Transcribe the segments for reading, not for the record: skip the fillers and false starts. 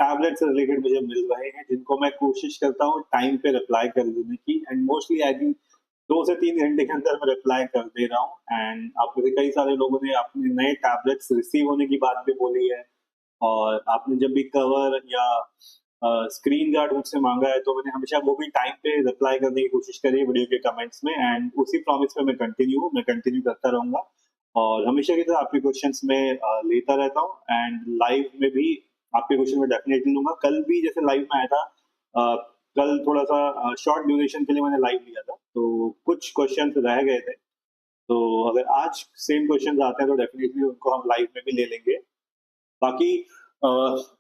Tablet से related मुझे मिल रहे हैं, जिनको मैं कोशिश करता हूँ टाइम पे रिप्लाई कर देने की, एंड मोस्टली आई थिंक 2 से 3 घंटे के अंदर मैं रिप्लाई कर दे रहा हूँ। एंड आप में से कई सारे लोगों ने अपने नए टैबलेट्स रिसीव होने की बात भी बोली है, और आपने जब भी कवर या स्क्रीन गार्ड मुझसे मांगा है तो मैंने हमेशा वो भी टाइम पे रिप्लाई करने की कोशिश करी है वीडियो के कमेंट्स में, एंड उसी प्रॉमिस पे मैं कंटिन्यू करता रहूंगा, और हमेशा की तरह आपके क्वेश्चंस में लेता रहता हूँ, एंड लाइव में भी आपके क्वेश्चन में डेफिनेटली लूंगा। कल भी जैसे लाइव में आया था, अ, कल थोड़ा सा शॉर्ट ड्यूरेशन के लिए मैंने लाइव लिया था, तो कुछ क्वेश्चन रह गए थे, तो अगर आज सेम क्वेश्चन आते हैं तो डेफिनेटली उनको हम लाइव में भी ले लेंगे। बाकी अ,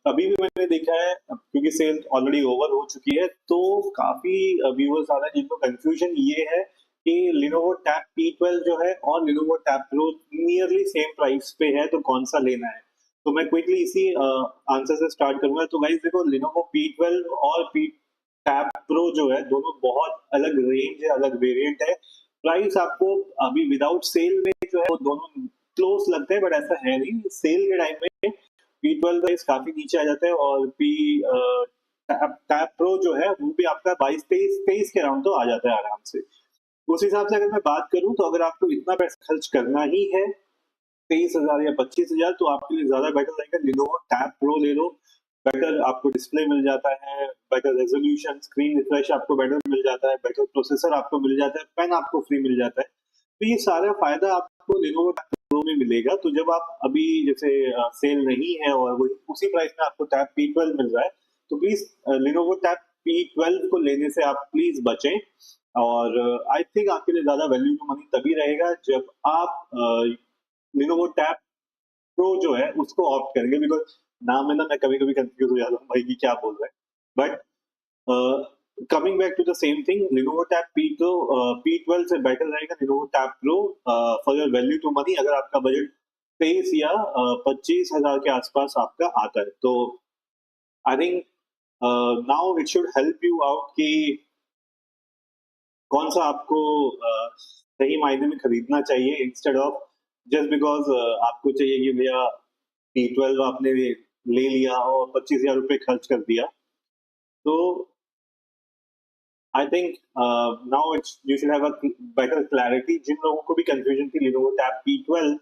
अभी भी मैंने देखा है, क्योंकि सेल ऑलरेडी ओवर हो चुकी है, तो काफी व्यूअर्स आ रहे हैं जिनको कंफ्यूजन ये है कि Lenovo Tab P12 जो है और Lenovo Tab Pro nearly same price पे है, तो कौन सा लेना है। तो मैं क्विकली इसी आंसर से स्टार्ट करूंगा। तो गाइस देखो, Lenovo P12 और Tab Pro जो है, दोनों बहुत अलग रेंज है, अलग वेरिएंट है। प्राइस आपको अभी विदाउट सेल में जो है वो दोनों क्लोज लगते हैं, बट ऐसा है नहीं। सेल के टाइम में P12 प्राइस काफी नीचे आ जाता है, और टैब प्रो जो है वो भी आपका 22-23 के अराउंड तो आ जाता है आराम से। उस हिसाब से अगर मैं बात करूं, तो अगर आपको इतना पैसा खर्च करना ही है 23,000 या 25,000, तो आपके लिए ज्यादा बेटर रहेगा Lenovo Tab Pro ले लो। बेटर आपको डिस्प्ले मिल जाता है, बेटर रेजोल्यूशन, स्क्रीन रिफ्रेश आपको बेटर मिल जाता है, बेटर प्रोसेसर आपको मिल जाता है, पेन आपको फ्री मिल जाता है। तो ये सारा फायदा आपको Lenovo Tab Pro में मिलेगा। तो जब आप अभी जैसे सेल नहीं है और वो उसी प्राइस में आपको Tab P12 मिल रहा है, तो प्लीज Lenovo Tab P12 को लेने से आप प्लीज बचें। और आई थिंक आपके लिए ज्यादा वैल्यू टू मनी तभी रहेगा जब आप Lenovo Tab Pro जो है उसको ऑप्ट करेंगे, बिकॉज नाम में ना मैं कभी कभी कंफ्यूज हो जाता हूँ भाई कि क्या बोल रहे हैं। But coming back to the same thing, Lenovo Tab P12 से बेटर रहेगा Lenovo Tab Pro for your value to money, अगर आपका बजट 23 या 25,000 के आसपास आपका आता है। तो I think now it should help you out कि कौन सा आपको सही मायने में खरीदना चाहिए, इंस्टेड ऑफ जस्ट बिकॉज आपको चाहिए कि भैया P12 आपने ले लिया और 25,000 रुपए खर्च कर दिया। तो I think now it's you should have a better clarity. जिन लोगों को भी कंफ्यूजन थी Lenovo Tab P12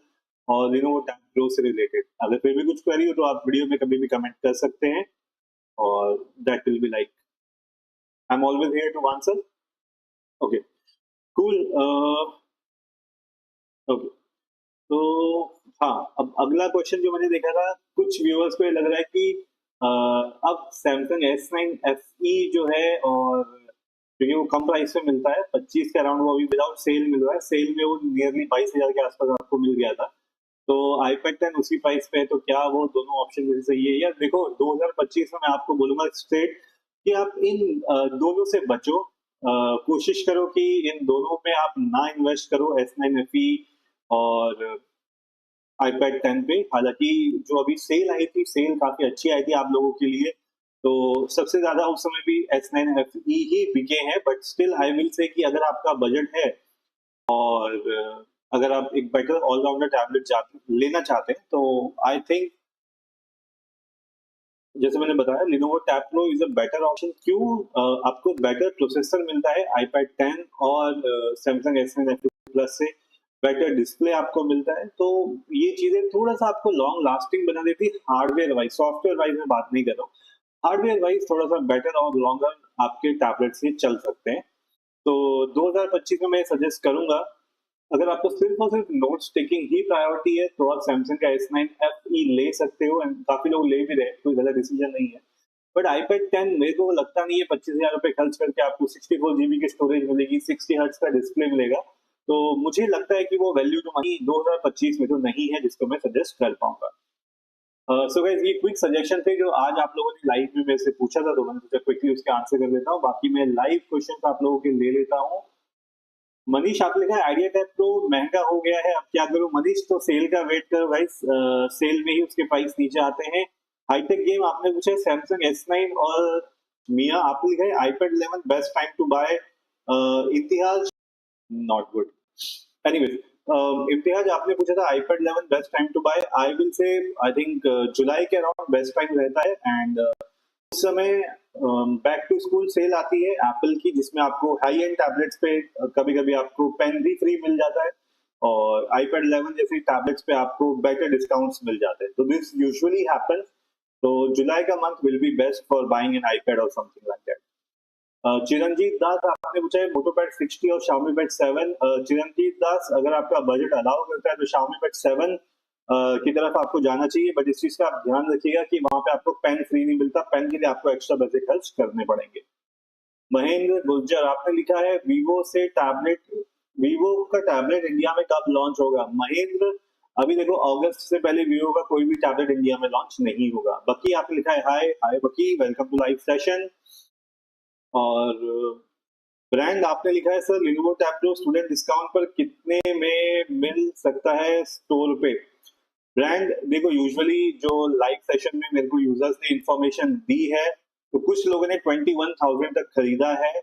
और Lenovo Tab Pro से रिलेटेड, अगर फिर भी कुछ क्वेरी हो तो आप वीडियो में कभी भी कमेंट कर सकते हैं, और that will be like I am always here to answer. Okay, cool. Okay, तो हाँ, अब अगला क्वेश्चन जो मैंने देखा था, कुछ व्यूअर्स को ये लग रहा है कि अब Samsung S9 FE जो है, और क्योंकि वो कम प्राइस में मिलता है 25 के अराउंड, वो अभी विदाउट सेल मिल रहा है। सेल में वो नियरली 22,000 के आसपास आपको मिल गया था। तो iPad 10 उसी प्राइस पे है, तो क्या वो दोनों ऑप्शन में से सही है? या देखो, 2025 में मैं आपको बोलूंगा स्ट्रेट कि आप इन दोनों से बचो। कोशिश करो कि इन दोनों में आप ना इन्वेस्ट करो, S9 FE और iPad 10 पे। हालांकि जो अभी सेल आई थी, सेल काफी अच्छी आई थी आप लोगों के लिए, तो सबसे ज्यादा उस समय भी S9 FE ही बिके हैं। बट स्टिल आई विल से कि अगर आपका बजट है और अगर आप एक बेटर ऑलराउंडर टैबलेट लेना चाहते हैं, तो आई थिंक जैसे मैंने बताया Lenovo Tab Pro is a better option. क्यों? आपको बेटर प्रोसेसर मिलता है iPad 10 और Samsung S9 FE Plus से, बेटर डिस्प्ले आपको मिलता है। तो ये चीजें थोड़ा सा आपको लॉन्ग लास्टिंग बना देती है हार्डवेयर वाइज। सॉफ्टवेयर वाइज में बात नहीं कर रहा हूँ, हार्डवेयर वाइज थोड़ा सा बेटर और लॉन्गर आपके टैबलेट से चल सकते हैं। तो 2025 में मैं सजेस्ट करूंगा, अगर आपको सिर्फ और सिर्फ नोट्स टेकिंग ही प्रायोरिटी है, तो आप सैमसंग का S9 FE ले सकते हो, एंड काफी लोग ले भी रहे हैं, कोई गलत डिसीजन नहीं है। बट iPad 10 मेरे को लगता नहीं है 25,000 रुपए खर्च करके आपको 64 GB की स्टोरेज मिलेगी, 60 हर्ट्ज का डिस्प्ले मिलेगा। तो मुझे लगता है कि वो वैल्यू टू मनी 2025 में तो नहीं है, जिसको मैं सजेस्ट कर पाऊंगा। सो गाइस, ये क्विक सजेशन थे जो आज आप लोगों ने लाइव में मेरे से पूछा था, तो मैंने सोचा क्विकली उसके आंसर कर देता हूँ। बाकी मैं लाइव क्वेश्चन आप लोगों के ले लेता हूँ। मनीष आपने लिखा है आइडिया टैब प्रो महंगा हो गया है, अब क्या करूं? मनीष, तो सेल का वेट करो भाई, सेल में ही उसके प्राइस नीचे आते हैं। हाईटेक गेम आपने पूछा है सैमसंग S9, और मिया आपने लिखा है iPad 11 best time to buy. इतिहास नॉट गुड। एनीवेज, इम्तियाज, आपने पूछा था iPad 11 best time to buy. I will say I think जुलाई के अराउंड बेस्ट टाइम रहता है। एंड उस समय बैक टू स्कूल सेल आती है एप्पल की, जिसमें आपको हाई एंड टैबलेट्स पे कभी कभी आपको पेन भी फ्री मिल जाता है, और iPad 11 जैसी टैबलेट्स पे आपको बेटर डिस्काउंट्स मिल जाते हैं। तो दिस यूजुअली हैपन्स। तो जुलाई का month will be best for buying an iPad और समथिंग लाइक दैट। चिरंजीत दास, आपने पूछा है मोटोपैड 60 और Xiaomi Pad 7। चिरंजीत दास, अगर आपका बजट अलाउ करता है तो Xiaomi Pad 7 की तरफ आपको जाना चाहिए, बट इस चीज का आप ध्यान रखिएगा कि वहां पे आपको पेन फ्री नहीं मिलता, पेन के लिए आपको एक्स्ट्रा पैसे खर्च करने पड़ेंगे। महेंद्र गुर्जर, आपने लिखा है वीवो का टैबलेट इंडिया में कब लॉन्च होगा? महेंद्र, अभी देखो अगस्त से पहले वीवो का कोई भी टैबलेट इंडिया में लॉन्च नहीं होगा। बकी आपने लिखा है हाय हाय बकी, वेलकम टू लाइव सेशन। और ब्रांड आपने लिखा है sir Lenovo tab pro student discount पर कितने में मिल सकता है स्टोर पे? ब्रांड देखो, यूजुअली जो लाइव सेशन में मेरे को यूजर्स ने इंफॉर्मेशन दी है, तो कुछ लोगों ने 21,000 तक खरीदा है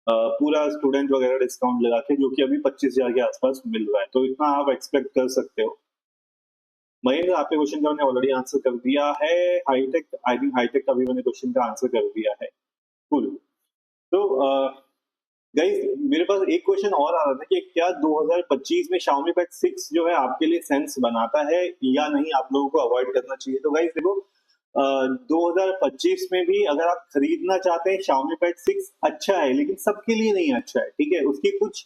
पूरा स्टूडेंट वगैरह डिस्काउंट लगा के, जो कि अभी 25,000 के आसपास मिल रहा है। तो इतना आप एक्सपेक्ट कर सकते हो। महेंद्र, आपके क्वेश्चन का मैंने ऑलरेडी आंसर कर दिया है। हाईटेक, आई थिंक हाईटेक का भी मैंने क्वेश्चन का आंसर कर दिया है। कुल। तो गाइस, मेरे पास एक क्वेश्चन और आ रहा था कि क्या 2025 में Xiaomi Pad 6 जो है आपके लिए सेंस बनाता है या नहीं, आप लोगों को अवॉइड करना चाहिए? तो गाइस देखो, 2025 में भी अगर आप खरीदना चाहते हैं Xiaomi Pad 6 अच्छा है, लेकिन सबके लिए नहीं अच्छा है, ठीक है। उसकी कुछ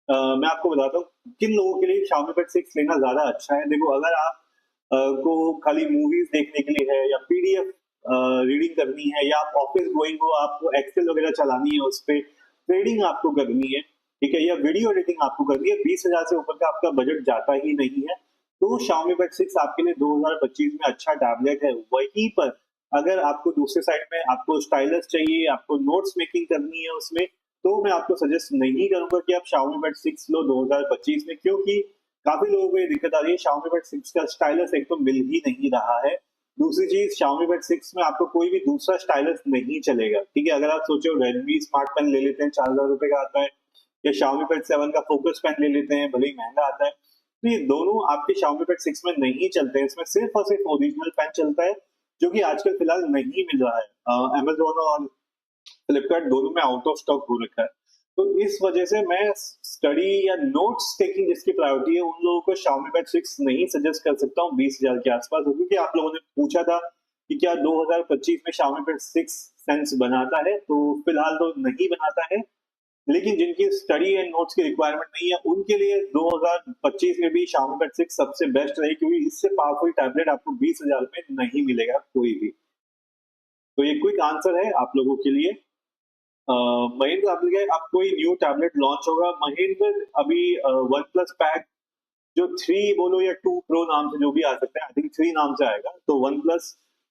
मैं आपको बताता हूँ किन लोगों के लिए Xiaomi Pad 6 लेना ज्यादा अच्छा है। देखो, अगर आप को खाली मूवीज देखने के लिए है, या पीडीएफ रीडिंग करनी है, या आप ऑफिस गोइंग हो, आपको एक्सेल वगैरह चलानी है, उस पर ट्रेडिंग आपको करनी है, ठीक है, या वीडियो एडिटिंग आपको करनी है, 20,000 से ऊपर का आपका बजट जाता ही नहीं है, तो Xiaomi Pad 6 आपके लिए 2025 में अच्छा टैबलेट है। वहीं पर अगर आपको दूसरे साइड में आपको स्टाइलस चाहिए, आपको नोट्स मेकिंग करनी है उसमें, तो मैं आपको सजेस्ट नहीं करूंगा कि आप Xiaomi Pad 6 लो 2025 में, क्योंकि काफी लोगों को ये दिक्कत आ रही है, Xiaomi Pad 6 का स्टाइलस एक तो मिल ही नहीं रहा है। दूसरी चीज, Xiaomi Pad 6 में आपको कोई भी दूसरा स्टाइलस नहीं चलेगा, ठीक है। अगर आप सोचो Redmi स्मार्ट पेन ले लेते हैं, 4,000 रुपए का आता है, या Xiaomi Pad 7 का फोकस पेन ले लेते हैं, भले ही महंगा आता है, तो ये दोनों आपके Xiaomi Pad 6 में नहीं चलते हैं। इसमें सिर्फ और सिर्फ ओरिजिनल पेन चलता है, जो कि आजकल फिलहाल नहीं मिल रहा है। Amazon और फ्लिपकार्ट दोनों में आउट ऑफ स्टॉक हो रखा है। तो इस वजह से मैं स्टडी या नोट्स टेकिंग जिसकी प्रायोरिटी है, उन लोगों को Xiaomi Pad 6 नहीं सजेस्ट कर सकता हूँ 20,000 के आसपास, क्योंकि आप लोगों ने पूछा था कि क्या 2025 में Xiaomi Pad 6 सेंस बनाता है, तो फिलहाल तो नहीं बनाता है। लेकिन जिनकी स्टडी एंड नोट्स की रिक्वायरमेंट नहीं है, उनके लिए 2025 में भी Xiaomi Pad 6 सबसे बेस्ट रहेगी, क्योंकि इससे पावरफुल टैबलेट आपको 20,000 में नहीं मिलेगा कोई भी। तो ये क्विक आंसर है आप लोगों के लिए। महेंद्र, आप लोग अब कोई न्यू टैबलेट लॉन्च होगा? महेंद्र, अभी वन प्लस पैड जो 3 बोलो या 2 प्रो नाम से जो भी आ सकता है, आई थिंक 3 नाम से आएगा, तो वन प्लस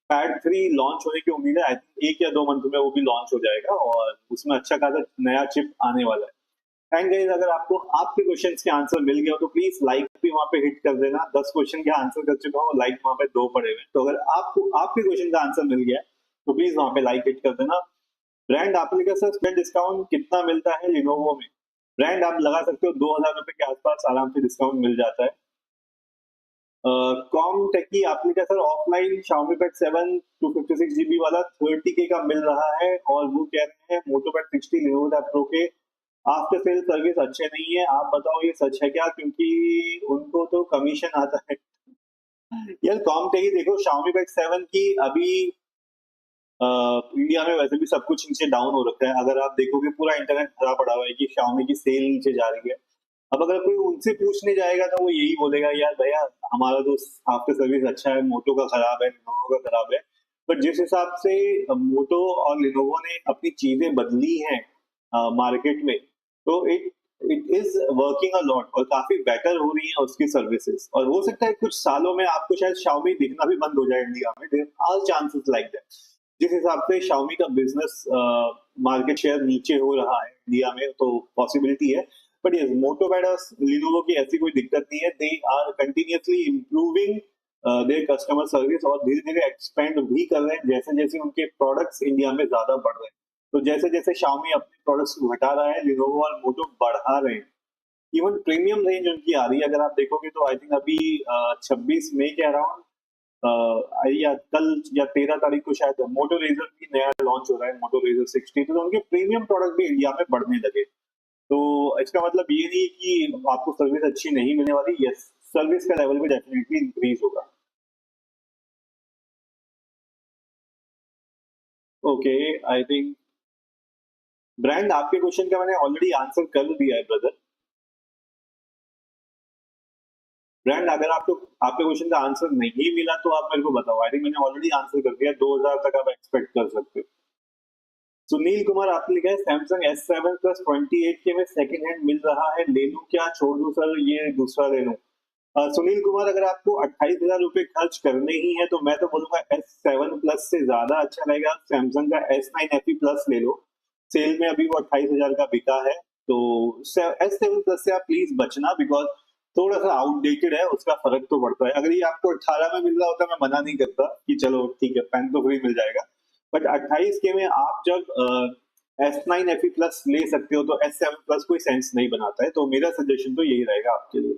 पैड 3 लॉन्च होने की उम्मीद है। आई थिंक 1 या 2 मंथ में वो भी लॉन्च हो जाएगा, और उसमें अच्छा खासा नया चिप आने वाला है। एंड गाइस, अगर आपको आपके क्वेश्चंस के आंसर मिल गया हो, तो प्लीज लाइक भी वहां पे हिट कर देना। 10 क्वेश्चन के आंसर कर चुका हूँ, लाइक वहां पे 2 पड़े हुए, तो अगर आपको आपके क्वेश्चन का आंसर मिल गया तो प्लीज वहां पे लाइक हिट कर देना। ब्रांड आपने कहा सर स्टूडेंट डिस्काउंट कितना मिलता है लिनोवो में? ब्रांड आप लगा सकते हो 2,000 रुपए के आसपास आराम से डिस्काउंट मिल जाता है। कॉम टेकी, आपने कहा sir offline Xiaomi Pad 7 256 GB वाला 30K का मिल रहा है, और वो कह रहे हैं Moto Pad 60 Lenovo Tab Pro के आफ्टर सेल सर्विस अच्छे नहीं है। आप बताओ ये सच है क्या? क्योंकि उनको तो कमीशन आता है। यार कॉम टेकी, देखो Xiaomi Pad 7 की अभी इंडिया में वैसे भी सब कुछ नीचे डाउन हो रखा है। अगर आप देखोगे पूरा इंटरनेट भरा पड़ा हुआ है कि Xiaomi की सेल नीचे जा रही है। अब अगर कोई उनसे पूछने जाएगा तो वो यही बोलेगा, यार भैया हमारा तो आफ्टर सर्विस अच्छा है, मोटो का खराब है, लिनोवो का खराब है। बट जिस हिसाब से मोटो और लिनोवो ने अपनी चीजें बदली हैं मार्केट में, तो it it is working a lot, और काफी बेटर हो रही है उसकी सर्विसेज। और हो सकता है कुछ सालों में आपको शायद Xiaomi दिखना भी बंद हो जाए इंडिया में, there are chances like that. जिस हिसाब से Xiaomi का बिजनेस मार्केट शेयर नीचे हो रहा है इंडिया में, तो पॉसिबिलिटी है। बट यस, मोटो पैड और लिनोवो की ऐसी कोई दिक्कत नहीं है, they are continuously improving their customer service, और धीरे धीरे एक्सपेंड भी कर रहे हैं जैसे जैसे उनके प्रोडक्ट्स इंडिया में ज्यादा बढ़ रहे हैं। तो जैसे जैसे Xiaomi अपने प्रोडक्ट्स को घटा रहा है, लिनोवो और मोटो बढ़ा रहे हैं। इवन प्रीमियम रेंज उनकी आ रही है, अगर आप देखोगे तो आई थिंक अभी 26 मई के अराउंड या कल या 13 तारीख को शायद मोटो रेजर भी नया लॉन्च हो रहा है, मोटो रेजर 60, तो उनके प्रीमियम प्रोडक्ट भी इंडिया में बढ़ने लगे। तो इसका मतलब ये नहीं कि आपको सर्विस अच्छी नहीं मिलने वाली, यस सर्विस का लेवल भी डेफिनेटली इंक्रीज होगा। ओके, आई थिंक ब्रांड आपके क्वेश्चन का मैंने ऑलरेडी आंसर कर दिया है ब्रदर। ब्रांड अगर आपको आपके क्वेश्चन का आंसर नहीं मिला तो आप मेरे को बताओ, आई थिंक मैंने ऑलरेडी आंसर कर दिया, 2000 तक आप एक्सपेक्ट कर सकते हो। सुनील कुमार आपने लिखा है सैमसंग S7 प्लस 28 के में सेकंड हैंड मिल रहा है, ले लूं क्या छोड़ दूं सर, ये दूसरा ले लूं? सुनील कुमार, अगर आपको 28,000 रुपए खर्च करने ही है तो मैं तो बोलूंगा S7 प्लस से ज्यादा अच्छा रहेगा सैमसंग का S9 FE प्लस ले लो, सेल में अभी वो 28,000 का बिका है। तो S7 प्लस से आप प्लीज बचना, बिकॉज थोड़ा सा आउटडेटेड है, उसका फर्क तो पड़ता है। अगर ये आपको 18 में मिल रहा होता मैं मना नहीं करता कि चलो ठीक है पेन तो फ्री मिल जाएगा, बट 28 के में आप जब S9 FE प्लस ले सकते हो तो S7 प्लस कोई सेंस नहीं बनाता है, तो मेरा सजेशन तो यही रहेगा आपके लिए।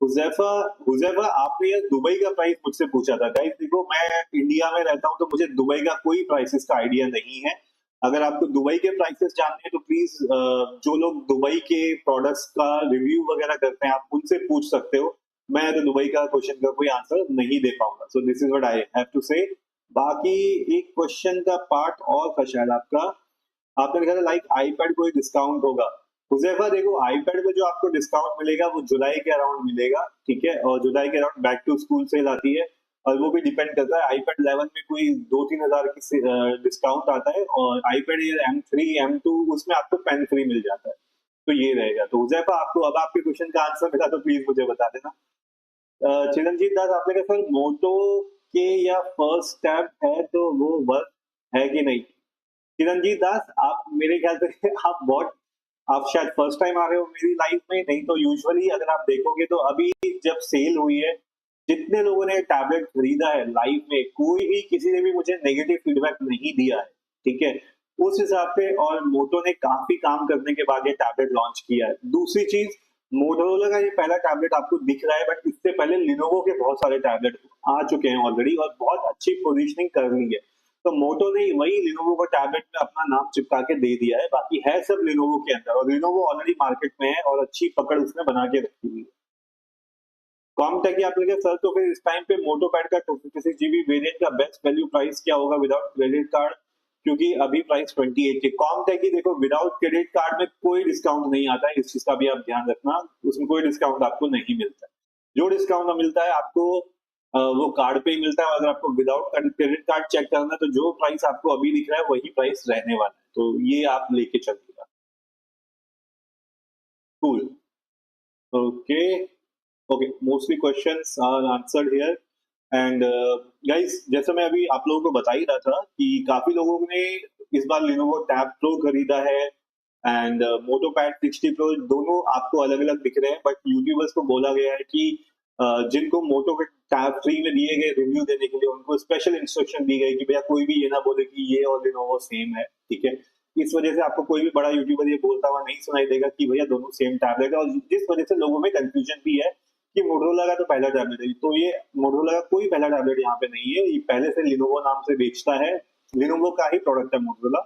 हुजैफा हुजैफा आपने ये दुबई का प्राइस मुझसे पूछा था। गाइस देखो, मैं इंडिया में रहता हूँ तो मुझे दुबई का कोई प्राइसेस का आइडिया नहीं है। अगर आपको दुबई के प्राइसेस जानने हैं तो प्लीज जो लोग दुबई के प्रोडक्ट्स का रिव्यू वगैरह करते हैं आप उनसे पूछ सकते हो। मैं तो दुबई का क्वेश्चन का कोई आंसर नहीं दे पाऊंगा, so this is what I have to say. बाकी एक क्वेश्चन का पार्ट और था शायद आपका, आपने लिखा था लाइक आईपैड कोई डिस्काउंट होगा। हुजैफा देखो, आईपैड पे जो आपको डिस्काउंट मिलेगा वो जुलाई के अराउंड मिलेगा, ठीक है, और जुलाई के around back to school sale आती है, और वो भी डिपेंड करता है आईपैड 11 में कोई 2-3 हजार की डिस्काउंट आता है, और आईपैड एयर M3 M2 उसमें आपको पेन फ्री मिल जाता है। तो ये रहेगा। तो हुजैफा आपको अब आपके क्वेश्चन का आंसर मिला तो प्लीज मुझे बता देना। चिरंजीत दास आपने कहा सर मोटो के या फर्स्ट टैब है तो वो वर्क है कि नहीं? चिरंजीत दास आप मेरे ख्याल से आप बहुत आप शायद फर्स्ट टाइम आ रहे हो मेरी लाइफ में, नहीं तो यूजुअली अगर आप देखोगे तो अभी जब सेल हुई है जितने लोगों ने टैबलेट खरीदा है लाइफ में कोई भी किसी ने भी मुझे नेगेटिव फीडबैक नहीं दिया है, ठीक है, उस हिसाब से। और मोटो ने काफी काम करने के बाद ये टैबलेट लॉन्च किया है। दूसरी चीज, मोटोरोला का ये पहला टैबलेट आपको दिख रहा है, बट इससे पहले लिनोवो के बहुत सारे टैबलेट आ चुके हैं ऑलरेडी और बहुत अच्छी पोजीशनिंग कर ली है। तो मोटो ने वही लिनोवो को टैबलेट में अपना नाम चिपका के दे दिया है, बाकी है सब लिनोवो के अंदर, और लिनोवो ऑलरेडी मार्केट में है और अच्छी पकड़ उसने बना के रखी हुई है। कॉमटेक की आपने कहा सर तो फिर इस टाइम पे मोटो पैड का 256 GB वेरिएंट का बेस्ट वैल्यू प्राइस क्या होगा विदाउट क्रेडिट कार्ड, क्योंकि अभी प्राइस 28 के। कॉमटेक की देखो विदाउट क्रेडिट कार्ड में कोई डिस्काउंट नहीं आता है, इस चीज का भी आप ध्यान रखना, उसमें कोई डिस्काउंट आपको नहीं मिलता है। जो डिस्काउंट मिलता है आपको वो कार्ड पे ही मिलता है। अगर आपको विदाउट क्रेडिट कार्ड चेक करना है तो जो प्राइस आपको अभी दिख रहा है वही प्राइस रहने वाला है, तो ये आप लेके चलिएगा। Cool, okay okay, mostly questions are answered here. And guys, जैसे मैं अभी आप लोगों को बता ही रहा था कि काफी लोगों ने इस बार लिनोवो टैब प्रो खरीदा है एंड मोटो पैड 60 प्रो, दोनों आपको अलग अलग दिख रहे हैं, बट यूट्यूबर्स को बोला गया है कि जिनको मोटो के टैब फ्री में दिए गए रिव्यू देने के लिए उनको स्पेशल इंस्ट्रक्शन दी गई कि भैया कोई भी ये ना बोले कि ये और लिनोवो सेम है, ठीक है। इस वजह से आपको कोई भी बड़ा यूट्यूबर ये बोलता हुआ नहीं सुनाई देगा कि भैया दोनों सेम टैबलेट है, और जिस वजह से लोगों में कंफ्यूजन भी है कि मोटोरोला का तो पहला टैबलेट है, तो ये मोटोरोला का कोई पहला टैबलेट यहाँ पे नहीं है, ये पहले से लिनोवो नाम से बेचता है, लिनोवो का ही प्रोडक्ट है मोटोरोला,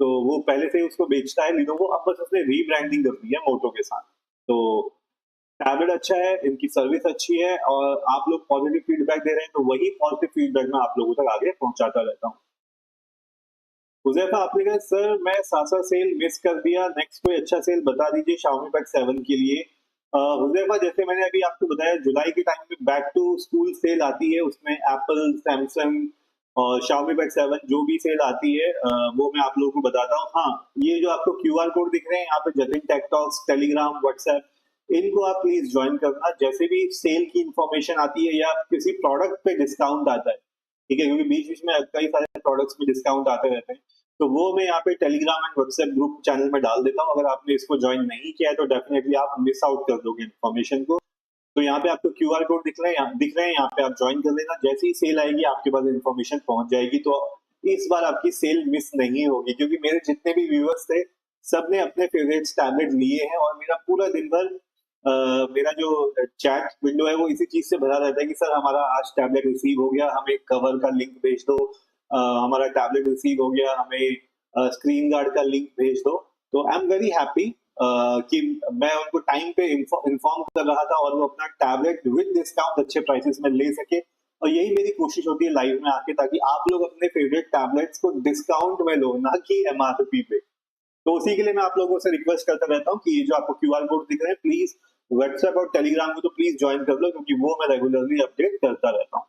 तो वो पहले से ही उसको बेचता है लिनोवो, अब बस उसने रीब्रांडिंग कर दी है मोटो के साथ। तो टैबलेट अच्छा है, इनकी सर्विस अच्छी है, और आप लोग पॉजिटिव फीडबैक दे रहे हैं तो वही पॉजिटिव फीडबैक मैं आप लोगों तक आगे पहुंचाता रहता हूँ। हुजैफा आपने कहा सर मैं सासा सेल मिस कर दिया, नेक्स्ट कोई अच्छा सेल बता दीजिए Xiaomi Pad 7 के लिए। हुजैफा जैसे मैंने अभी आपको बताया जुलाई के टाइम में बैक टू स्कूल सेल आती है, उसमें एप्पल, सैमसंग और Xiaomi Pad 7 जो भी सेल आती है वो मैं आप लोगों को बताता हूँ। हाँ, ये जो आपको QR कोड दिख रहे हैं यहाँ पे, Jatin tech talks, Telegram, WhatsApp, इनको आप प्लीज ज्वाइन करना। जैसे भी सेल की इंफॉर्मेशन आती है या किसी प्रोडक्ट पे डिस्काउंट आता है, ठीक है, क्योंकि बीच बीच में कई सारे प्रोडक्ट्स में डिस्काउंट आते रहते हैं, तो वो मैं यहाँ पे Telegram and WhatsApp group channel में डाल देता हूँ। अगर आपने इसको ज्वाइन नहीं किया है तो डेफिनेटली आप मिस आउट कर दोगे इन्फॉर्मेशन को। तो यहाँ पे आपको QR कोड दिख रहे हैं, यहाँ पे आप ज्वाइन कर लेना, जैसे ही सेल आएगी आपके पास इन्फॉर्मेशन पहुंच जाएगी, तो इस बार आपकी सेल मिस नहीं होगी, क्योंकि मेरे जितने भी व्यूअर्स थे सबने अपने फेवरेट्स टैबलेट लिए हैं और मेरा पूरा दिन भर मेरा जो चैट विंडो है वो इसी चीज से भरा रहता है कि सर हमारा आज टैबलेट रिसीव हो गया, हमें कवर का लिंक भेज दो, हमारा टैबलेट रिसीव हो गया, हमें स्क्रीन गार्ड का लिंक भेज दो। तो आई एम वेरी हैप्पी कि मैं उनको टाइम पे इन्फॉर्म कर रहा था और वो अपना टैबलेट विद डिस्काउंट अच्छे प्राइसेस में ले सके। और यही मेरी कोशिश होती है लाइव में आके, ताकि आप लोग अपने फेवरेट टैबलेट्स को डिस्काउंट में लो, ना कि एमआरपी पे। तो उसी के लिए मैं आप लोगों से रिक्वेस्ट करता रहता हूँ कि ये जो आपको क्यूआर कोड दिख रहे हैं, प्लीज व्हाट्सएप और टेलीग्राम को तो प्लीज ज्वाइन कर लो, क्योंकि वो मैं रेगुलरली अपडेट करता रहता हूँ।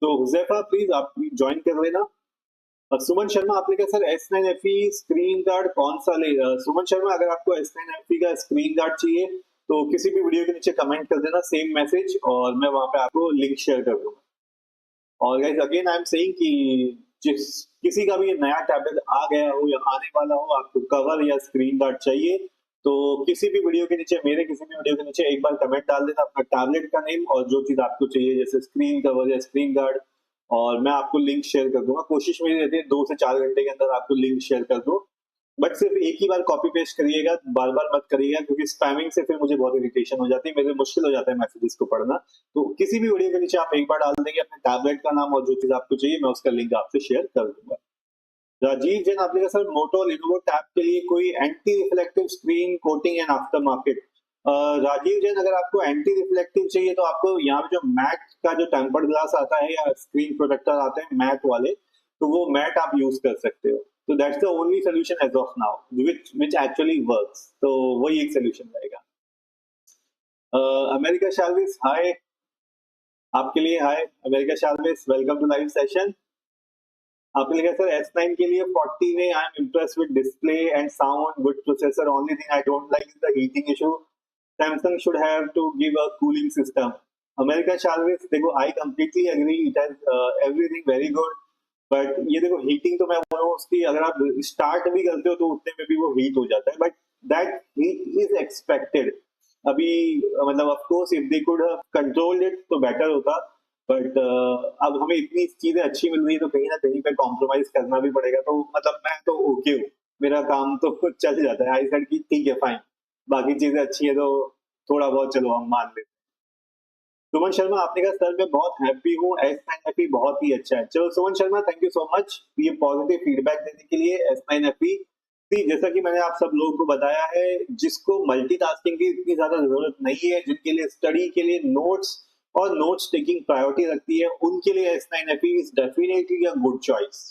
तो हुजैफा प्लीज आप ज्वाइन कर लेना। सुमन शर्मा आपने कहा सर S9FE स्क्रीन गार्ड कौन सा ले? सुमन शर्मा अगर आपको S9FE का स्क्रीन गार्ड चाहिए तो किसी भी वीडियो के नीचे कमेंट कर देना सेम मैसेज, और मैं वहां पे आपको लिंक शेयर कर दूंगा। और guys again I am saying कि जिस किसी का भी नया टैबलेट आ गया हो या आने वाला हो, आपको कवर या स्क्रीन गार्ड चाहिए, तो किसी भी वीडियो के नीचे, मेरे किसी भी वीडियो के नीचे एक बार कमेंट डाल देना अपना टैबलेट का नेम और जो चीज आपको चाहिए, जैसे स्क्रीन कवर या स्क्रीन गार्ड, और मैं आपको लिंक शेयर कर दूंगा। कोशिश मेरी रहती है 2 से 4 घंटे के अंदर आपको लिंक शेयर कर दूं, बट सिर्फ एक ही बार कॉपी पेस्ट करिएगा, बार बार मत करिएगा, क्योंकि स्पैमिंग से फिर मुझे बहुत इरिटेशन हो जाती है, मेरे मुश्किल हो जाता है मैसेजेस को पढ़ना। तो किसी भी वीडियो के नीचे आप एक बार डाल देंगे अपने टैबलेट का नाम और जो चीज आपको चाहिए, मैं उसका लिंक आपसे शेयर कर दूंगा। राजीव जैन आपने कहा सर मोटो लिनोवो टैब के लिए कोई anti reflective screen coating and after market. Rajeev Jain अगर आपको एंटी रिफ्लेक्टिव चाहिए तो आपको यहाँ पे जो मैट का जो टेम्पर्ड ग्लास आता है या स्क्रीन प्रोटेक्टर आते हैं मैट वाले, तो वो मैट आप यूज कर सकते हो। तो that's the only solution as of now which actually works. तो वही एक सोल्यूशन रहेगा। अमेरिका शालविस हाय, आपके लिए हाय अमेरिका शालविस, वेलकम टू लाइव सेशन। आपने लिखा सर S9 के लिए 40 में I am impressed with display and sound, good processor, only thing I don't like is the heating issue, Samsung should have to give a cooling system. America शालविस देखो I completely agree, it has everything very good, but ये देखो heating तो मैं बोलूँ उसकी अगर आप स्टार्ट भी करते हो तो उतने में भी वो हीट हो जाता है, but that heat is expected. अभी मतलब of course if they could controlled it तो बेटर होता, बट अब हमें इतनी चीजें अच्छी मिल रही है तो कहीं ना कहीं पे कॉम्प्रोमाइज करना भी पड़ेगा। तो मतलब मैं तो ओके हूँ, मेरा काम तो चल जाता है। आई सेड कि ठीक है फाइन, बाकी चीजें अच्छी है तो थोड़ा बहुत चलो हम मान लेते हैं। सुमन शर्मा आपने कहा सर मैं बहुत हैप्पी हूँ, S9FE बहुत ही अच्छा है। चलो Suman Sharma thank you so much ये पॉजिटिव फीडबैक देने के लिए। S9FE जैसा कि मैंने आप सब लोगों को बताया है, जिसको मल्टीटास्किंग की इतनी ज्यादा जरूरत नहीं है, जिनके लिए स्टडी के लिए नोट्स और नोट्स टेकिंग प्रायोरिटी रखती है, उनके लिए S9FE is definitely a good choice.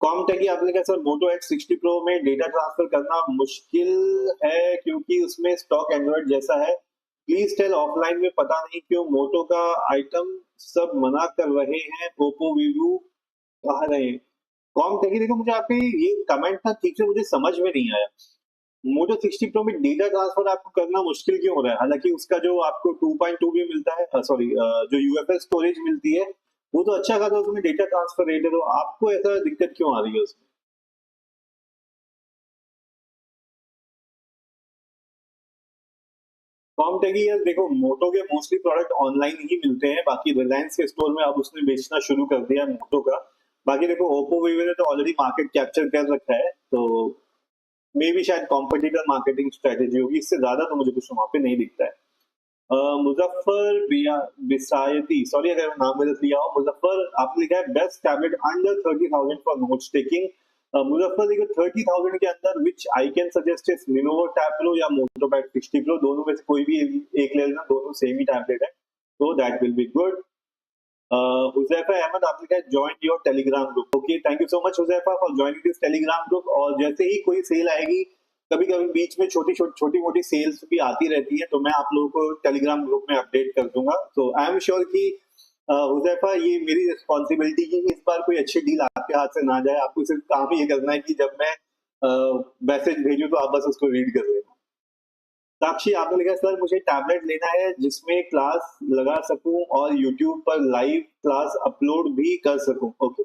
Comtech आपने कहा सर मोटो X60 Pro में डेटा ट्रांसफर करना मुश्किल है क्योंकि उसमें स्टॉक एंड्रॉइड जैसा है, प्लीज टेल ऑफलाइन में पता नहीं क्यों मोटो का आइटम सब मना कर रहे हैं, ओप्पो वीवो कहा रहे हैं। कॉमटेक देखो मुझे आपके ये कमेंट था ठीक से मुझे समझ में नहीं आया। मोटो 60 प्रो में डेटा ट्रांसफर आपको करना मुश्किल क्यों हो रहा है? हालांकि उसका जो आपको 2.2 भी मिलता है, सॉरी जो यूएफएस स्टोरेज मिलती है वो तो अच्छा खासा उसमें डेटा ट्रांसफर रेट है, तो आपको ऐसा दिक्कत क्यों आ रही है उसमें? कॉमटेक यार देखो मोटो के मोस्टली प्रोडक्ट ऑनलाइन ही मिलते हैं, बाकी रिलायंस के स्टोर में अब उसने बेचना शुरू कर दिया मोटो का। बाकी देखो ओप्पो वीवो ने तो ऑलरेडी मार्केट कैप्चर कर रखा है, तो मे भी शायद कॉम्पिटिटर मार्केटिंग स्ट्रेटेजी होगी, इससे ज्यादा तो मुझे कुछ वहां पे नहीं दिखता है। मुजफ्फर बिसायती, सॉरी अगर मैं नाम गलत लिया हो। मुजफ्फर आपने लिखा है best tablet under 30,000 for notes taking. Muzaffar देखो 30,000 के अंदर which I can suggest is Lenovo tab pro या मोटो पैड 60 प्रो, दोनों में से कोई भी एक ले लेना, दोनों सेम ही टैबलेट है, तो that will be good. Huzaifa Ahmed आपने कहा join your Telegram group. Okay thank you so much Huzaifa for joining this Telegram group. और जैसे ही कोई सेल आएगी, कभी कभी बीच में छोटी मोटी सेल्स भी आती रहती है, तो मैं आप लोगों को टेलीग्राम ग्रुप में अपडेट कर दूंगा। तो आई एम श्योर कि हुजैफा ये मेरी रिस्पॉन्सिबिलिटी की इस बार कोई अच्छी डील आपके हाथ से ना जाए, आपको सिर्फ काम ये करना है कि जब मैं मैसेज भेजूं तो आप बस उसको रीड कर लेना। साक्षी आपने लिखा सर मुझे टैबलेट लेना है जिसमें क्लास लगा सकूं और यूट्यूब पर लाइव क्लास अपलोड भी कर सकूं। ओके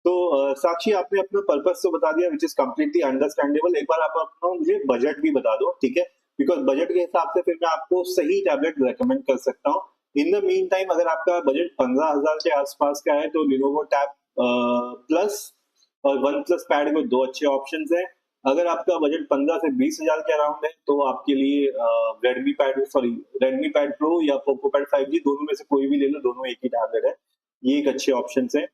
तो साक्षी आपने अपना पर्पस तो बता दिया विच इज कम्प्लीटली अंडरस्टैंडेबल। एक बार आप अपना मुझे बजट भी बता दो, ठीक है, बिकॉज बजट के हिसाब से फिर मैं आपको सही टैबलेट रेकमेंड कर सकता हूँ। इन द मीन टाइम अगर आपका बजट 15,000 के आसपास का है तो लिनोवो टैब प्लस और वन प्लस पैड में दो अच्छे ऑप्शंस हैं। अगर आपका बजट 15 से 20,000 के अराउंड है तो आपके लिए रेडमी पैड प्रो या पोको पैड 5G दोनों में से कोई भी ले लो, दोनों एक ही टैबलेट है। ये एक अच्छे ऑप्शन है।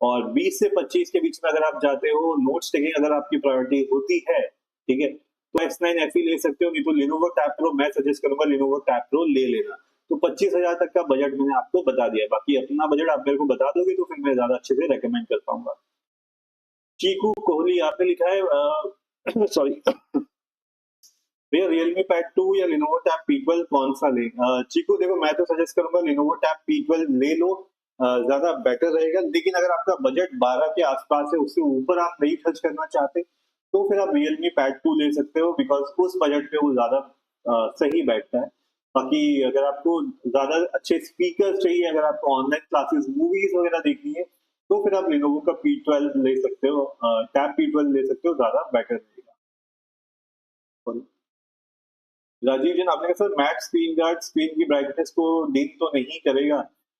और 20 से 25 के बीच में अगर आप जाते हो, नोट्स टेकिंग अगर आपकी प्रायोरिटी होती है, ठीक है, तो S9 FE ले सकते हो, नहीं तो Lenovo Tab Pro मैं सजेस्ट करूंगा, Lenovo Tab Pro ले लेना। तो 25,000 तक का बजट मैंने आपको बता दिया है, बाकी अपना बजट आप मेरे को बता दोगे तो फिर मैं ज्यादा अच्छे से रेकमेंड कर पाऊंगा। चीकू कोहली आपने लिखा है सॉरी भैया, Realme Pad 2 या Lenovo Tab P12 कौन सा ले? चीकू देखो, मैं तो सजेस्ट करूंगा Lenovo Tab P12 ले लो, ज्यादा बेटर रहेगा। लेकिन अगर आपका बजट 12 के आसपास है, उससे ऊपर आप नहीं खर्च करना चाहते, तो फिर आप Realme Pad 2 ले सकते हो, बिकॉज उस बजट पे वो ज्यादा सही बैठता है। बाकी अगर आपको ज्यादा अच्छे स्पीकर चाहिए, अगर आपको ऑनलाइन क्लासेस मूवीज वगैरह देखनी है, तो फिर आप Lenovo का P12 ले सकते हो, Tab P12 ले सकते हो, ज्यादा बेटर रहेगा। राजीव जैन आपने कहा sir matte screen guard screen की ब्राइटनेस को डिम तो नहीं करेगा।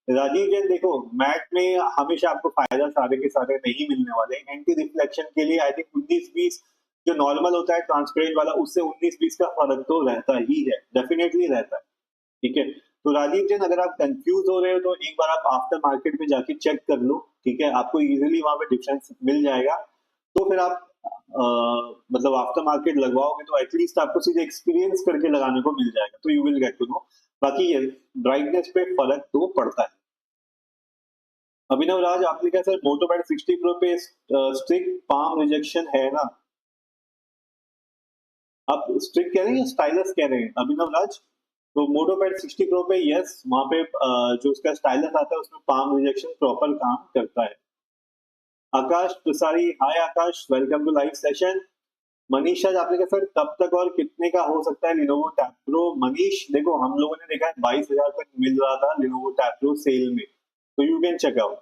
राजीव जैन देखो, मैट में हमेशा आपको फायदा सारे के सारे नहीं मिलने वाले। एंटी रिफ्लेक्शन के लिए आई थिंक 19-20 जो नॉर्मल होता है ट्रांसपेरेंट वाला, उससे 19-20 का फर्क तो रहता ही है, डेफिनेटली रहता है। ठीक है, तो राजीव जैन अगर आप कंफ्यूज हो रहे हो तो एक बार आप आफ्टर मार्केट में जाके चेक कर लो, ठीक है, आपको इजीली वहां पे डिफरेंस मिल जाएगा। तो फिर आप मतलब आफ्टर मार्केट लगवाओगे तो एटलीस्ट आपको सीधे एक्सपीरियंस करके लगाने को मिल जाएगा, तो you will get to know. बाकी ये ब्राइटनेस पे फर्क तो पड़ता है। अभिनव राज आपने कहा सर मोटो पैड 60 प्रो पे स्ट्रिक्ट पाम रिजेक्शन है ना? आप स्ट्रिक्ट कह रहे हैं या स्टाइलस कह रहे हैं अभिनव राज? तो मोटो पैड 60 प्रो पे यस, वहां पे जो उसका स्टाइलस आता है उसमें पाम रिजेक्शन प्रॉपर काम करता है। Akash Prasari, hi Akash, welcome to live session. Manish आज आपने कहा सर कब तक और कितने का हो सकता है Lenovo Tab Pro? मनीष देखो, हम लोगों ने देखा है 22,000 तक मिल रहा था Lenovo Tab Pro सेल में, तो यू कैन चेक आउट।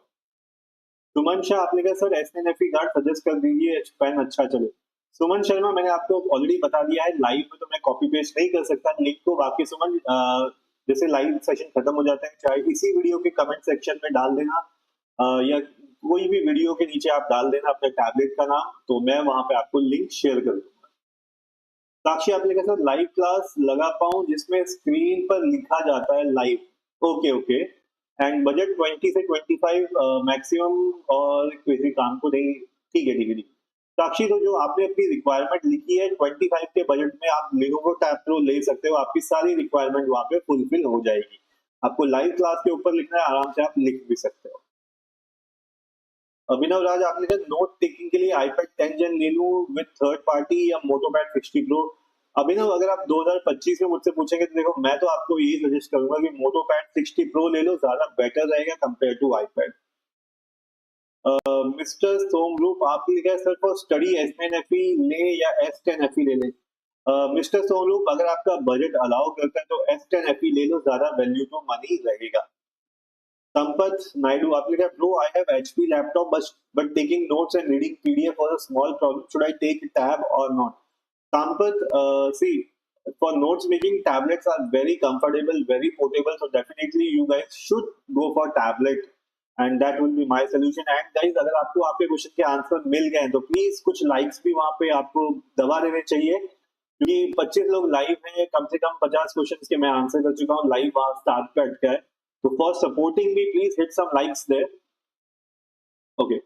सुमन शाह आपने कहा sir S9 FE guard suggest कर दीजिए, पेन अच्छा चले। सुमन शर्मा मैंने आपको ऑलरेडी बता दिया है, लाइव में तो मैं कॉपी पेस्ट नहीं कर सकता लिंक को। बाकी सुमन जैसे लाइव सेशन खत्म हो जाता है, चाहे इसी वीडियो के कमेंट सेक्शन में डाल देना, या कोई भी वीडियो के नीचे आप डाल देना अपने टैबलेट का नाम, तो मैं वहां पे आपको लिंक शेयर कर दूंगा। साक्षी आपने कहा सर लाइव क्लास लगा पाऊं जिसमें स्क्रीन पर लिखा जाता है live. Okay okay, and budget 20 से 25 मैक्सिमम, और किसी काम को नहीं। ठीक है ठीक है ठीक है। साक्षी, तो जो आपने अपनी रिक्वायरमेंट लिखी है 25 के बजट में आप Lenovo Tab Pro ले सकते हो, आपकी सारी रिक्वायरमेंट वहां पे फुलफिल हो जाएगी। आपको लाइव क्लास के ऊपर लिखना है, आराम से आप लिख भी सकते हो। अभिनव राज आपने कहा नोट टेकिंग के लिए iPad 10 Gen ले लूं विद थर्ड पार्टी या मोटो पैड 60 प्रो? अभिनव, अगर आप 2025 में मुझसे पूछेंगे तो देखो, मैं तो आपको यही सजेस्ट करूंगा कि मोटो पैड 60 प्रो ले लो, ज्यादा बेटर रहेगा कंपेयर टू iPad। मिस्टर सोमरूप आपने लिखा है sir for study S9 FE ले या S10 FE ले ले? मिस्टर सोमरूप, अगर आपका बजट अलाउ करता है तो S10 FE ले लो, ज्यादा वैल्यू टू मनी रहेगा। संपत नायडू आपने कहा bro I have HP laptop but taking notes and reading PDF was a small problem, should I take tab or not? Sampath, see, for notes making tablets are very comfortable, very portable, so definitely you guys should go for tablet and that will be my solution। And guys, अगर आपको आपके question के answer मिल गए तो please कुछ likes भी वहां पे आपको दबा देने चाहिए, क्योंकि 25 लोग लाइव हैं, कम से कम 50 क्वेश्चन के मैं आंसर कर चुका हूँ, लाइव वहां स्टार्ट पे अटका है। तो for supporting me please hit some likes there. Okay,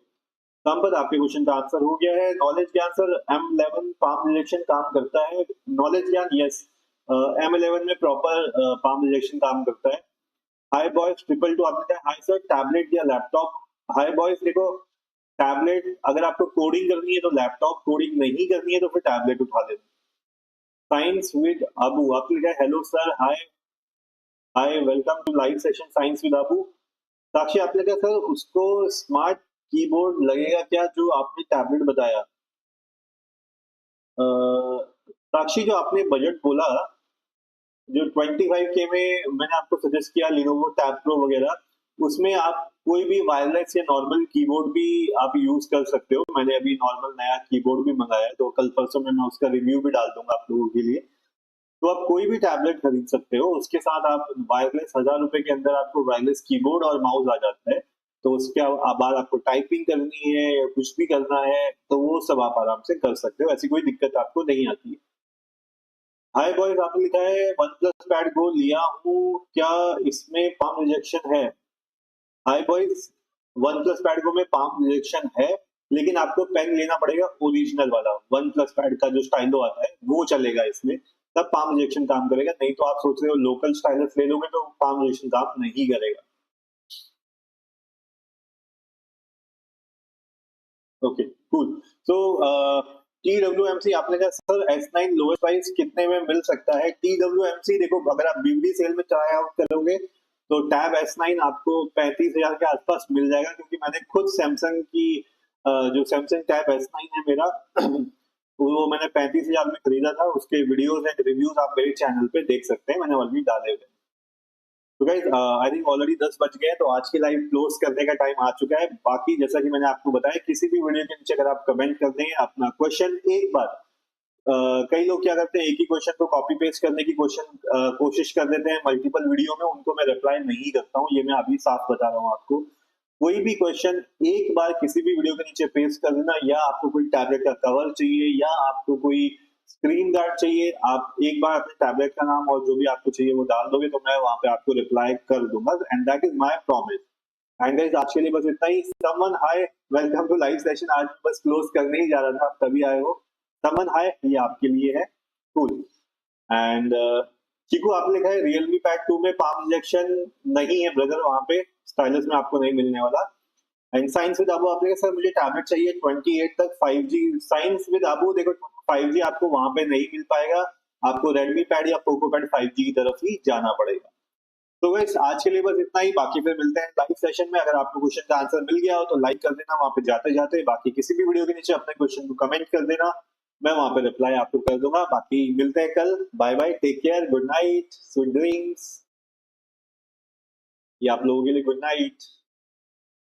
Sampat आपके क्वेश्चन का आंसर हो गया है। नॉलेज ज्ञान सर M11 पाम रिजेक्शन काम करता है? नॉलेज ज्ञान यस, M11 में प्रॉपर पाम रिजेक्शन काम करता है। हाय बॉयज 222 आपने कहा हाय सर टैबलेट या लैपटॉप? हाय बॉयज, देखो टैबलेट अगर आपको कोडिंग करनी है तो लैपटॉप, कोडिंग नहीं करनी है तो फिर टैबलेट उठा लेना। साइंस विद अबू आपने कहा hello sir, hi hi, welcome to live session science with Abu. Sakshi आपने कहा सर उसको स्मार्ट कीबोर्ड लगेगा क्या जो आपने टैबलेट बताया? साक्षी, जो आपने बजट बोला, जो 25K में मैंने आपको सजेस्ट किया Lenovo Tab Pro वगैरह, उसमें आप कोई भी वायरलेस या नॉर्मल कीबोर्ड भी आप यूज कर सकते हो। मैंने अभी नॉर्मल नया कीबोर्ड भी मंगाया है, तो कल परसों में मैं उसका रिव्यू भी डाल दूंगा आप लोगों के लिए। तो आप कोई भी टैबलेट खरीद सकते हो, उसके साथ आप वायरलेस 1000 रुपए के अंदर आपको वायरलेस कीबोर्ड और माउस आ जाता है, तो उसके बाद आपको टाइपिंग करनी है या कुछ भी करना है तो वो सब आप आराम से कर सकते हो, ऐसी कोई दिक्कत आपको नहीं आती है। हाय बॉयज, आपने लिखा है वन प्लस पैड गो लिया हूँ, क्या इसमें पाम रिजेक्शन है? हाय बॉयज, वन प्लस पैड गो में पाम रिजेक्शन है, लेकिन आपको पेन लेना पड़ेगा ओरिजिनल वाला। वन प्लस पैड का जो स्टाइलो आता है वो चलेगा इसमें, तब पाम रिजेक्शन काम करेगा। नहीं तो आप सोच रहे हो लोकल स्टाइलस ले लोगे तो पाम रिजेक्शन काम नहीं करेगा। Okay cool. सो TWMC आपने कहा सर S9 लोएस्ट प्राइस कितने में मिल सकता है? TWMC देखो, अगर आप BBD सेल में ट्राई आउट करोगे तो टैब S9 आपको 35,000 के आसपास मिल जाएगा, क्योंकि मैंने खुद सैमसंग की जो सैमसंग टैब S9 है मेरा वो मैंने 35,000 में खरीदा था। उसके वीडियोस एंड रिव्यूज आप मेरे चैनल पे देख सकते हैं, मैंने ऑलरेडी डाले हुए हैं। तो गाइस आई थिंक ऑलरेडी 10 बज गए हैं, तो आज की लाइव क्लोज करने का टाइम आ चुका है। बाकी जैसा कि मैंने आपको बताया, किसी भी वीडियो के नीचे अगर आप कमेंट कर देंगे अपना क्वेश्चन एक बार, कई लोग क्या करते हैं एक ही क्वेश्चन को कॉपी पेस्ट करने की कोशिश कर देते हैं मल्टीपल वीडियो में, उनको मैं रिप्लाई नहीं करता हूँ, ये मैं अभी साफ बता रहा हूँ आपको। कोई भी क्वेश्चन एक बार किसी भी वीडियो के नीचे पेस्ट कर देना, या आपको कोई टैबलेट का कवर चाहिए या आपको कोई स्क्रीन गार्ड चाहिए, आप एक बार अपने टैबलेट का नाम और जो भी आपको चाहिए वो डाल दोगे तो मैं वहां पे आपको रिप्लाई कर दूंगा, and that is my promise. And guys आज के लिए बस इतना ही। Someone hi, welcome to live session. आज बस क्लोज करने ही जा रहा था, आप तभी आए हो। समवन हाय, ये आपके लिए है। कूल। एंड चिकू आपने लिखा है रियलमी पैड 2 में पाम इंजेक्शन नहीं है ब्रदर, वहां पे स्टाइलस में आपको नहीं मिलने वाला। एंड साइंस विद अबू आपने कहा सर मुझे टैबलेट चाहिए 28 तक 5G। साइंस विद अबू देखो 5G आपको वहां पे नहीं मिल पाएगा, आपको रेडमी पैड या पोको पैड 5G की तरफ ही जाना पड़ेगा। तो गाइस आज के लिए बस इतना ही, बाकी फिर मिलते हैं लाइव सेशन में। अगर आपको क्वेश्चन का आंसर मिल गया हो तो लाइक कर देना वहां पे जाते जाते, बाकी किसी भी वीडियो के नीचे अपने क्वेश्चन को कमेंट कर देना, मैं वहां पे रिप्लाई आपको कर दूंगा। बाकी मिलते हैं कल, bye bye, take care, good night, sweet dreams. ये आप लोगों के लिए गुड नाइट।